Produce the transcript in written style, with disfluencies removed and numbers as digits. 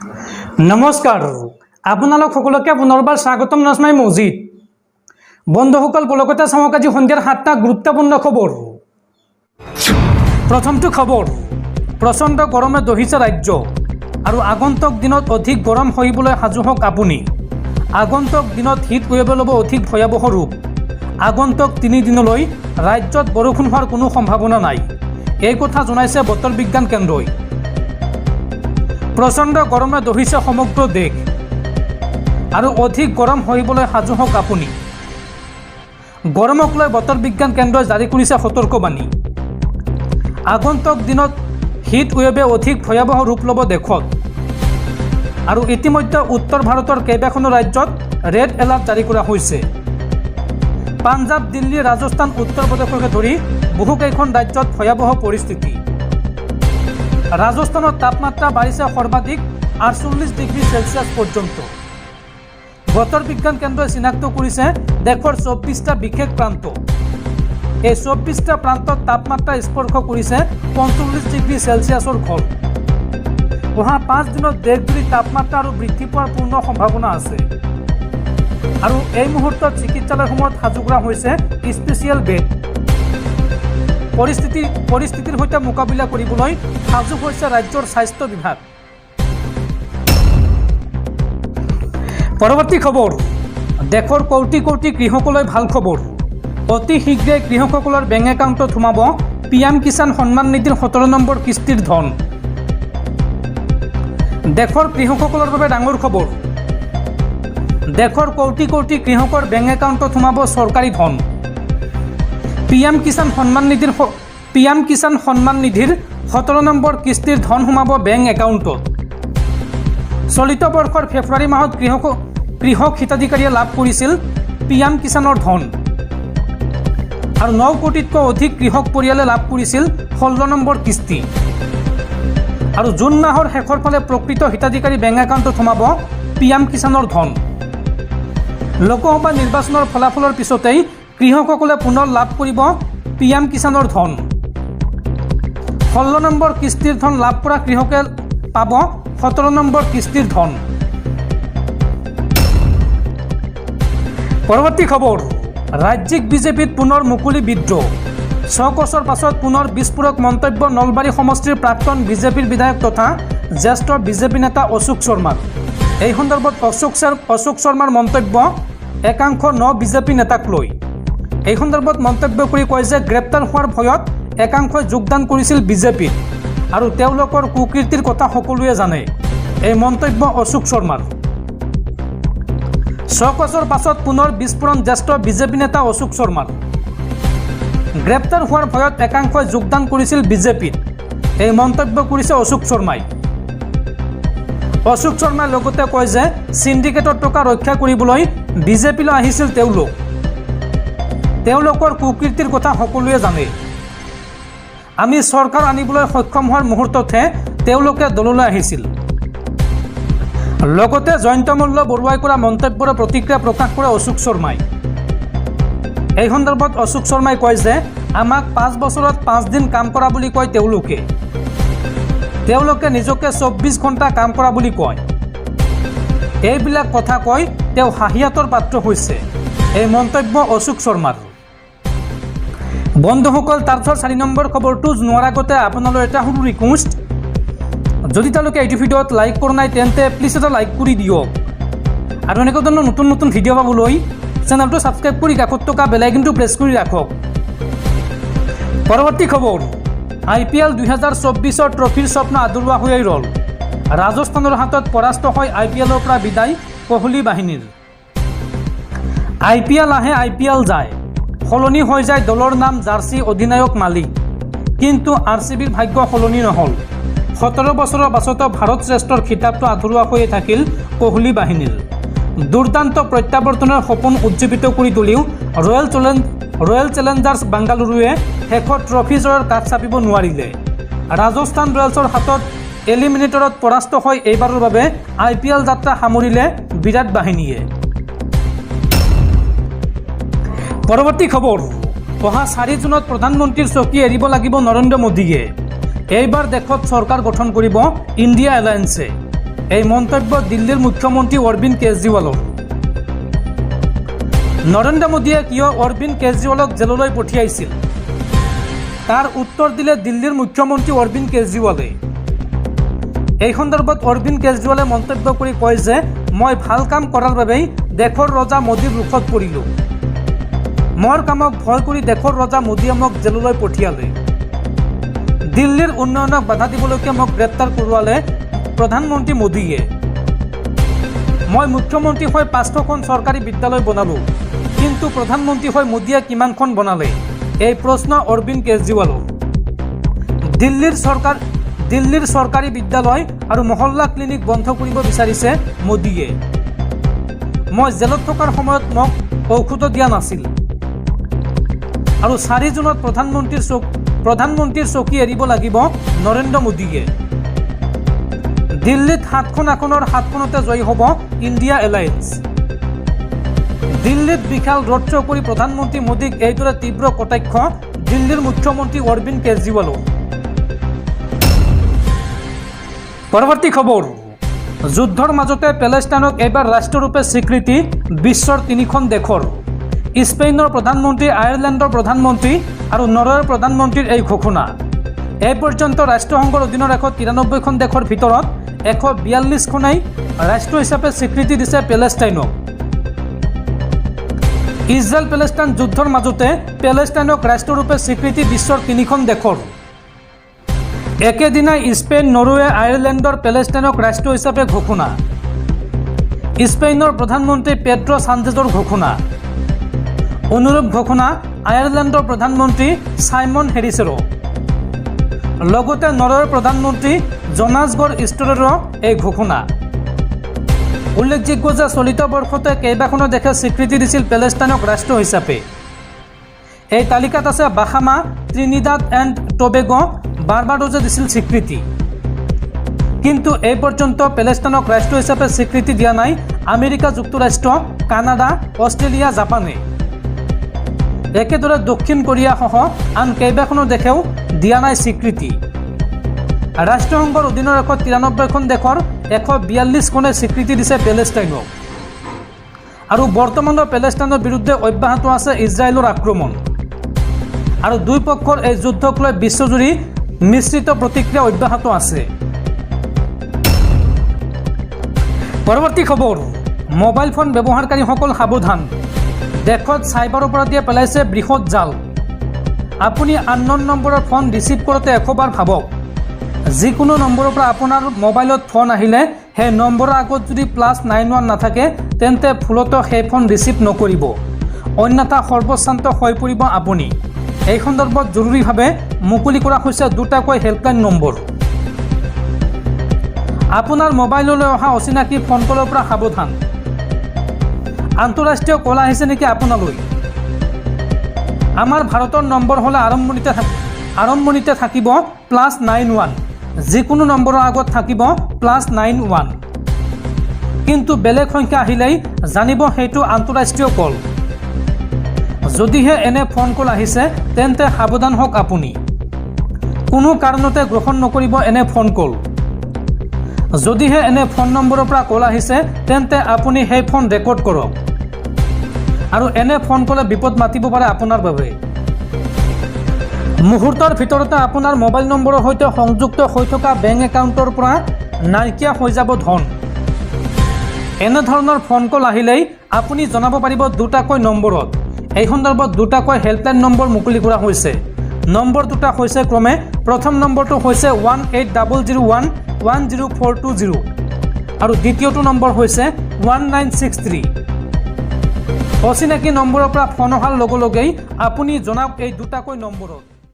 নমস্কাৰ আপোনালোক সকলোকে পুনৰবাৰ স্বাগতম নাজমাই মজিদ বন্ধুসকল বলকতে চাওক আজি সন্ধিয়াৰ 7টা গুৰুত্বপূৰ্ণ খবৰ। প্ৰথমটো খবৰ, প্ৰচণ্ড গৰমে দহিছে ৰাজ্য আৰু আগন্তুক দিনত অধিক গৰম হৈবলৈ সাজু হওক আপুনি। আগন্তুক দিনত শীত ৱেভে ল'ব অধিক ভয়াৱহ ৰূপ। আগন্তুক 3 দিনলৈ ৰাজ্যত বৰষুণ হোৱাৰ কোনো সম্ভাৱনা নাই, এই কথা জনাইছে বতৰ বিজ্ঞান কেন্দ্ৰই। প্ৰচণ্ড গৰমে দহিছে সমগ্ৰ দেশ আৰু অধিক গৰম হৈবলৈ সাজু হওক আপুনি। গৰমক লৈ বতৰ বিজ্ঞান কেন্দ্ৰই জাৰি কৰিছে সতৰ্কবাণী। আগন্তুক দিনত হিট ৱেভে অধিক ভয়াৱহ ৰূপ ল'ব দেশত আৰু ইতিমধ্যে উত্তৰ ভাৰতৰ কেইবাখনো ৰাজ্যত ৰেড এলাৰ্ট জাৰি কৰা হৈছে। পাঞ্জাৱ, দিল্লী, ৰাজস্থান, উত্তৰ প্ৰদেশকে ধৰি বহুকেইখন ৰাজ্যত ভয়াৱহ পৰিস্থিতি। ৰাজস্থানত তাপমাত্ৰা বাঢ়িছে সৰ্বাধিক 48 ডিগ্ৰী চেলছিয়াছ পৰ্যন্ত। বতৰ বিজ্ঞান কেন্দ্ৰই চিনাক্ত কৰিছে দেশৰ 24টা বিশেষ প্ৰান্ত। এই 24টা প্ৰান্তত তাপমাত্ৰা স্পৰ্শ কৰিছে 45 ডিগ্ৰী চেলছিয়াছৰ ঘৰ। অহা 5 দিনত দেশজুৰি তাপমাত্ৰা আৰু বৃদ্ধি পোৱাৰ পূৰ্ণ সম্ভাৱনা আছে আৰু এই মুহূৰ্তত চিকিৎসালয়সমূহত সাজু কৰা হৈছে স্পেচিয়েল বেড। পৰিস্থিতিৰ সৈতে মোকাবিলা কৰিবলৈ সাজু হৈছে ৰাজ্যৰ স্বাস্থ্য বিভাগ। পৰৱৰ্তী খবৰ, দেশৰ কোটি কোটি কৃষকলৈ ভাল খবৰ। অতি শীঘ্ৰে কৃষকসকলৰ বেংক একাউণ্টত সোমাব PM কিষাণ সন্মান নিধিৰ 17 নম্বৰ কিস্তিৰ ধন। দেশৰ কৃষকসকলৰ বাবে ডাঙৰ খবৰ। দেশৰ কোটি কোটি কৃষকৰ বেংক একাউণ্টত সোমাব চৰকাৰী ধন। PM কিষাণ সন্মান নিধিৰ 17 নম্বৰ কিস্তিৰ ধন সোমাব বেংক একাউণ্টত। চলিত বৰ্ষৰ ফেব্ৰুৱাৰী মাহত কৃষক হিতাধিকাৰীয়ে লাভ কৰিছিল PM কিষাণৰ ধন আৰু 9 কোটিতকৈ অধিক কৃষক পৰিয়ালে লাভ কৰিছিল 16 নম্বৰ কিস্তি। আৰু জুন মাহৰ শেষৰ ফালে প্ৰকৃত হিতাধিকাৰী বেংক একাউণ্টত সোমাব PM কিষাণৰ ধন। লোকসভা নিৰ্বাচনৰ ফলাফলৰ পিছতেই কৃষকসকলে পুনৰ লাভ কৰিব PM কিষাণৰ ধন। 16 নম্বৰ কিস্তিৰ ধন লাভ কৰা কৃষকে পাব 17 নম্বৰ কিস্তিৰ ধন। পৰৱৰ্তী খবৰ, ৰাজ্যিক বিজেপিত পুনৰ মুকলি বিদ্ৰোহ। 6 বছৰ পাছত পুনৰ বিস্ফোৰক মন্তব্য নলবাৰী সমষ্টিৰ প্ৰাক্তন বিজেপিৰ বিধায়ক তথা জ্যেষ্ঠ বিজেপি নেতা অশোক শৰ্মাৰ। এই সন্দৰ্ভত অশোক শৰ্মাৰ মন্তব্য একাংশ বিজেপি নেতাক লৈ। এই সন্দৰ্ভত মন্তব্য কৰি কয় যে গ্ৰেপ্তাৰ হোৱাৰ ভয়ত একাংশই যোগদান কৰিছিল বিজেপিত আৰু তেওঁলোকৰ কুকীৰ্তিৰ কথা সকলোৱে জানে। এই মন্তব্য অশোক শৰ্মাৰ। 6 বছৰ পাছত পুনৰ বিস্ফোৰণ জ্যেষ্ঠ বিজেপি নেতা অশোক শৰ্মাৰ। গ্ৰেপ্তাৰ হোৱাৰ ভয়ত একাংশই যোগদান কৰিছিল বিজেপিত, এই মন্তব্য কৰিছে অশোক শৰ্মাই। অশোক শৰ্মাই লগতে কয় যে চিণ্ডিকেটৰ টকা ৰক্ষা কৰিবলৈ বিজেপিলৈ আহিছিল তেওঁলোকৰ কুকীৰ্তিৰ কথা সকলোৱে জানে। আমি চৰকাৰ আনিবলৈ সক্ষম হোৱাৰ মুহূৰ্ততহে তেওঁলোকে দললৈ আহিছিল। লগতে জয়ন্ত মল্ল বৰুৱাই কৰা মন্তব্যৰ প্ৰতিক্ৰিয়া প্ৰকাশ কৰে অশোক শৰ্মাই। এই সন্দৰ্ভত অশোক শৰ্মাই কয় যে আমাক 5 বছৰত 5 দিন কাম কৰা বুলি কয় তেওঁলোকে নিজকে 24 ঘণ্টা কাম কৰা বুলি কয়। এইবিলাক কথা কৈ তেওঁ হাঁহিয়াতৰ পাত্ৰ হৈছে। এই মন্তব্য অশোক শৰ্মাৰ। বন্ধুসকল, তাৰপিছত 4 নম্বৰ খবৰটো জনোৱাৰ আগতে আপোনালৈ এটা সৰু ৰিকুৱেষ্ট, যদি তেওঁলোকে এইটো ভিডিঅ'ত লাইক কৰা নাই তেন্তে প্লিজ এটা লাইক কৰি দিয়ক আৰু এনেকুৱা ধৰণৰ নতুন নতুন ভিডিঅ' পাবলৈ চেনেলটো ছাবস্ক্ৰাইব কৰি কাষত থকা বেল আইকনটো প্ৰেছ কৰি ৰাখক। পৰৱৰ্তী খবৰ, IPL 2024ৰ ট্ৰফিৰ স্বপ্ন আদৰুৱা হৈ ৰ'ল। ৰাজস্থানৰ হাতত পৰাস্ত হৈ IPLৰ পৰা বিদায় কোহলি বাহিনীৰ। IPL আহে IPL যায়, সলনি হৈ যায় দলৰ নাম, জাৰ্চি, অধিনায়ক, মালিক, কিন্তু RCBৰ ভাগ্য সলনি নহ'ল। 17 বছৰৰ পাছতো ভাৰত শ্ৰেষ্ঠৰ খিতাপটো আধৰুৱা হৈয়ে থাকিল কোহলি বাহিনীৰ। দুৰ্দান্ত প্ৰত্যাৱৰ্তনৰ সপোন উজ্জীৱিত কৰি তুলিও ৰয়েল চেলেঞ্জাৰ্ছ বাংগালুৰুৱে শেষত ট্ৰফি জয়ৰ কাষ চাপিব নোৱাৰিলে। ৰাজস্থান ৰয়েলছৰ হাতত এলিমিনেটৰত পৰাস্ত হৈ এইবাৰৰ বাবে IPL যাত্ৰা সামৰিলে বিৰাট বাহিনীয়ে। পৰৱৰ্তী খবৰ, অহা 4 জুনত প্ৰধানমন্ত্ৰীৰ চকী এৰিব লাগিব নৰেন্দ্ৰ মোদীয়ে। এইবাৰ দেশত চৰকাৰ গঠন কৰিব ইণ্ডিয়া এলায়েন্সে। এই মন্তব্য দিল্লীৰ মুখ্যমন্ত্ৰী অৰবিন্দ কেজৰিৱালৰ। নৰেন্দ্ৰ মোদীয়ে কিয় অৰবিন্দ কেজৰিৱালক জেললৈ পঠিয়াইছিল তাৰ উত্তৰ দিলে দিল্লীৰ মুখ্যমন্ত্ৰী অৰবিন্দ কেজৰিৱালে। এই সন্দৰ্ভত অৰবিন্দ কেজৰিৱালে মন্তব্য কৰি কয় যে মই ভাল কাম কৰাৰ বাবেই দেশৰ ৰজা মোদীৰ ৰোষত পৰিলোঁ। মোৰ কামক ভয় কৰি দেশৰ ৰজা মোদীয়ে মোক জেললৈ পঠিয়ালে। দিল্লীৰ উন্নয়নক বাধা দিবলৈকে মোক গ্ৰেপ্তাৰ কৰোৱালে প্ৰধানমন্ত্ৰী মোদীয়ে। মই মুখ্যমন্ত্ৰী হৈ 500খন চৰকাৰী বিদ্যালয় বনালোঁ, কিন্তু প্ৰধানমন্ত্ৰী হৈ মোদীয়ে কিমানখন বনালে? এই প্ৰশ্ন অৰবিন্দ কেজৰিৱালৰ। দিল্লীৰ চৰকাৰী বিদ্যালয় আৰু মহল্লা ক্লিনিক বন্ধ কৰিব বিচাৰিছে মোদীয়ে। মই জেলত থকাৰ সময়ত মোক ঔষধ দিয়া নাছিল। আৰু 4 জুনত প্ৰধানমন্ত্ৰীৰ চকী এৰিব লাগিব নৰেন্দ্ৰ মোদীয়ে। দিল্লীত 7খন আসনৰ 7খনতে জয়ী হ'ব ইণ্ডিয়া এলায়েন্স। দিল্লীত বিশাল ৰোড শ্ব' কৰি প্ৰধানমন্ত্ৰী মোদীক এইদৰে তীব্ৰ কটাক্ষ দিল্লীৰ মুখ্যমন্ত্ৰী অৰবিন্দ কেজৰিৱালৰ। পৰৱৰ্তী খবৰ, যুদ্ধৰ মাজতে পেলেষ্টাইনক এইবাৰ ৰাষ্ট্ৰৰূপে স্বীকৃতি বিশ্বৰ 3খন দেশৰ। স্পেইনৰ প্ৰধানমন্ত্ৰী, আয়াৰলেণ্ডৰ প্ৰধানমন্ত্ৰী আৰু নৰৱেৰ প্ৰধানমন্ত্ৰীৰ এই ঘোষণা। এই পৰ্যন্ত ৰাষ্ট্ৰসংঘৰ অধীনৰ 193খন দেশৰ ভিতৰত 142খনেই ৰাষ্ট্ৰ হিচাপে স্বীকৃতি দিছে পেলেষ্টাইনক। ইজৰাইল পেলেষ্টাইন যুদ্ধৰ মাজতে পেলেষ্টাইনক ৰাষ্ট্ৰৰূপে স্বীকৃতি বিশ্বৰ 3খন দেশৰ। একেদিনাই স্পেইন, নৰৱে, আয়াৰলেণ্ডৰ পেলেষ্টাইনক ৰাষ্ট্ৰ হিচাপে ঘোষণা। স্পেইনৰ প্ৰধানমন্ত্ৰী পেড্ৰ' ছানচেজৰ ঘোষণা। অনুৰূপ ঘোষণা আয়াৰলেণ্ডৰ প্ৰধানমন্ত্ৰী চাইমন হেৰিছেৰো। লগতে নৰৱেৰ প্ৰধানমন্ত্ৰী জনাছ গৰ ষ্টৰেৰো এই ঘোষণা। উল্লেখযোগ্য যে চলিত বৰ্ষতে কেইবাখনো দেশে স্বীকৃতি দিছিল পেলেষ্টাইনক ৰাষ্ট্ৰ হিচাপে। এই তালিকাত আছে বাহামা, ত্ৰিনিদাদ এণ্ড টবেগো, বাৰ্বাডোজে দিছিল স্বীকৃতি। কিন্তু এই পৰ্যন্ত পেলেষ্টাইনক ৰাষ্ট্ৰ হিচাপে স্বীকৃতি দিয়া নাই আমেৰিকা যুক্তৰাষ্ট্ৰ, কানাডা, অষ্ট্ৰেলিয়া, জাপানে। একেদৰে দক্ষিণ কোৰিয়াসহ আন কেইবাখনো দেশেও দিয়া নাই স্বীকৃতি। ৰাষ্ট্ৰসংঘৰ অধীনৰ 193খন দেশৰ 142খনে স্বীকৃতি দিছে পেলেষ্টাইনক। আৰু বৰ্তমানৰ পেলেষ্টাইনৰ বিৰুদ্ধে অব্যাহত আছে ইজৰাইলৰ আক্ৰমণ। আৰু দুই পক্ষৰ এই যুদ্ধক লৈ বিশ্বজুৰি মিশ্ৰিত প্ৰতিক্ৰিয়া অব্যাহত আছে। পৰৱৰ্তী খবৰ, মোবাইল ফোন ব্যৱহাৰকাৰীসকল সাৱধান, দেশত চাইবাৰ অপৰাধীয়ে পেলাইছে বৃহৎ জাল। আপুনি আনন'ন নম্বৰৰ ফোন ৰিচিভ কৰোঁতে 100বাৰ ভাবক। যিকোনো নম্বৰৰ পৰা আপোনাৰ মোবাইলত ফোন আহিলে সেই নম্বৰৰ আগত যদি +91 নাথাকে তেন্তে ভুলতো সেই ফোন ৰিচিভ নকৰিব, অন্যথা সৰ্বশ্ৰান্ত হৈ পৰিব আপুনি। এই সন্দৰ্ভত জৰুৰীভাৱে মুকলি কৰা হৈছে 2টাকৈ হেল্পলাইন নম্বৰ। আপোনাৰ মোবাইললৈ অহা অচিনাকি ফোন কলৰ পৰা সাৱধান। আন্তঃৰাষ্ট্ৰীয় কল আহিছে নেকি আপোনালৈ? আমাৰ ভাৰতৰ নম্বৰ হ'লে আৰম্ভণিতে থাকিব +91, যিকোনো নম্বৰৰ আগত থাকিব +91। কিন্তু বেলেগ সংখ্যা আহিলেই জানিব সেইটো আন্তঃৰাষ্ট্ৰীয় কল। যদিহে এনে ফোন কল আহিছে তেন্তে সাৱধান হওক আপুনি। কোনো কাৰণতে গ্ৰহণ নকৰিব এনে ফোন কল। যদিহে এনে ফোন নম্বৰৰ পৰা কল আহিছে তেন্তে আপুনি সেই ফোন ৰেকৰ্ড কৰক। আৰু এনে ফোন কলে বিপদ মাতিব পাৰে আপোনাৰ বাবে। মুহূৰ্তৰ ভিতৰতে আপোনাৰ মোবাইল নম্বৰৰ সৈতে সংযুক্ত হৈ থকা বেংক একাউণ্টৰ পৰা নাইকিয়া হৈ যাব ধন। এনেধৰণৰ ফোন কল আহিলেই আপুনি জনাব পাৰিব 2টাকৈ নম্বৰত। এই সন্দৰ্ভত 2টাকৈ হেল্পলাইন নম্বৰ মুকলি কৰা হৈছে। নম্বৰ 2টা হৈছে ক্ৰমে, প্ৰথম নম্বৰটো হৈছে 1800110420 আৰু দ্বিতীয়টো নম্বৰ হৈছে 1963। অচিনাকি নম্বৰৰ পৰা ফোন অহাৰ লগে লগেই আপুনি জনাওক এই 2টাকৈ নম্বৰত।